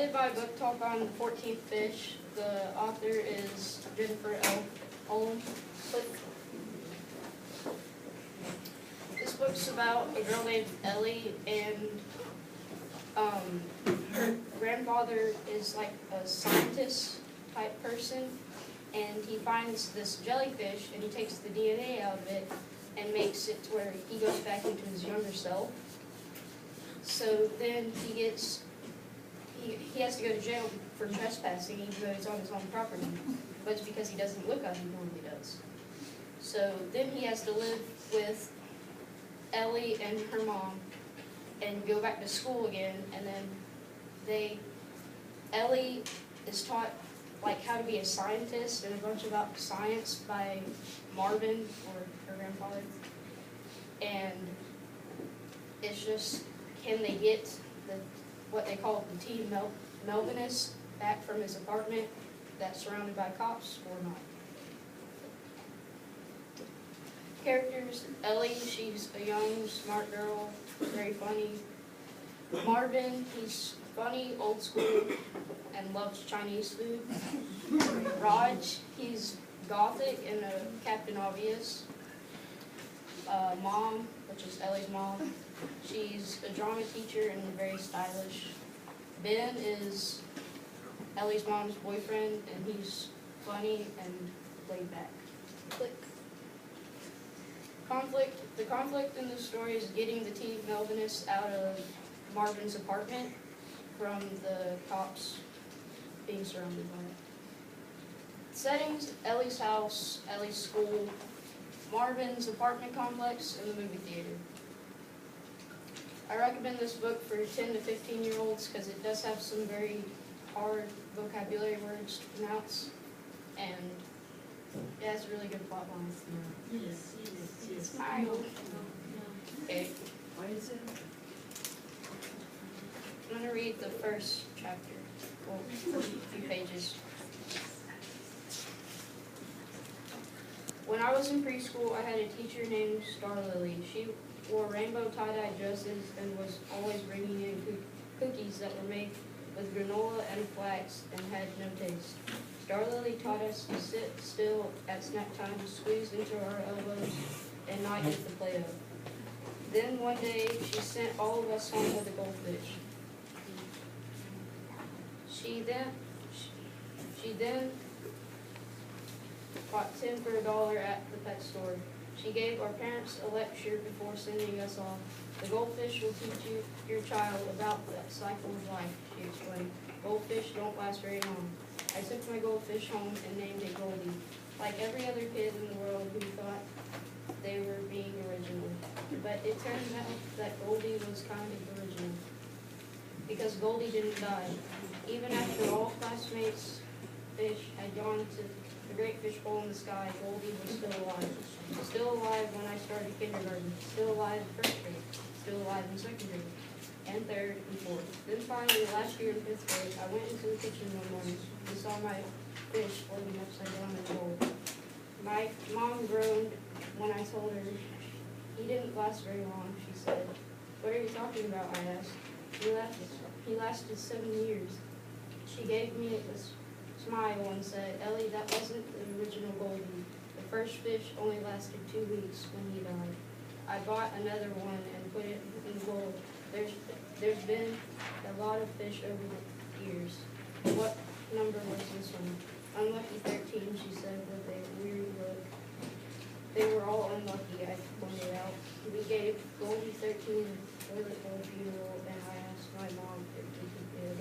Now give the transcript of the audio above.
By Book Talk on the 14th Fish. The author is Jennifer L. Olm. This book's about a girl named Ellie, and her grandfather is like a scientist type person, and he finds this jellyfish and he takes the DNA out of it and makes it to where he goes back into his younger self. So then he has to go to jail for trespassing, even though it's on his own property, but it's because he doesn't look like he normally does. So then he has to live with Ellie and her mom and go back to school again, and then Ellie is taught like how to be a scientist and a bunch about science by Marvin, or her grandfather, and it's just, can they get what they call the T. Melvinus back from his apartment that's surrounded by cops or not. Characters: Ellie, she's a young, smart girl, very funny. Marvin, he's funny, old school, and loves Chinese food. Raj, he's gothic and a Captain Obvious. Mom, which is Ellie's mom, she's a drama teacher and very stylish. Ben is Ellie's mom's boyfriend, and he's funny and laid back. The conflict in the story is getting the T. Melvinus out of Marvin's apartment from the cops being surrounded by it. Settings: Ellie's house, Ellie's school, Marvin's apartment complex, and the movie theater. I recommend this book for 10 to 15-year-olds because it does have some very hard vocabulary words to pronounce, and it has really good plot lines. Yes. Smile. Okay, What is it? I'm going to read the first chapter, well, first few pages. When I was in preschool, I had a teacher named Star Lily. She wore rainbow tie-dye dresses and was always bringing in cookies that were made with granola and flax and had no taste. Star Lily taught us to sit still at snack time, squeeze into our elbows, and not eat the Play-Doh. Then one day, she sent all of us home with a goldfish. She then bought 10 for $1 at the pet store. She gave our parents a lecture before sending us off. The goldfish will teach your child about the cycle of life, she explained. Goldfish don't last very long. I took my goldfish home and named it Goldie, like every other kid in the world who thought they were being original. But it turns out that Goldie was kind of original, because Goldie didn't die. Even after all classmates' fish had gone to the great fish bowl in the sky, Goldie was still alive. Still alive when I started kindergarten. Still alive in first grade. Still alive in second grade. And third and fourth. Then finally, last year in fifth grade, I went into the kitchen one morning and saw my fish floating upside down in a bowl. My mom groaned when I told her he didn't last very long. She said, "What are you talking about?" I asked. He lasted 7 years. She gave me a smile and said, "Ellie, that wasn't the original Goldie. The first fish only lasted 2 weeks when he died." I bought another one and put it in the bowl. There's been a lot of fish over the years. What number was this one? Unlucky 13, she said with a weary look. They were all unlucky, I pointed out. We gave Goldie 13 a toilet bowl funeral, and I asked my mom if we could get a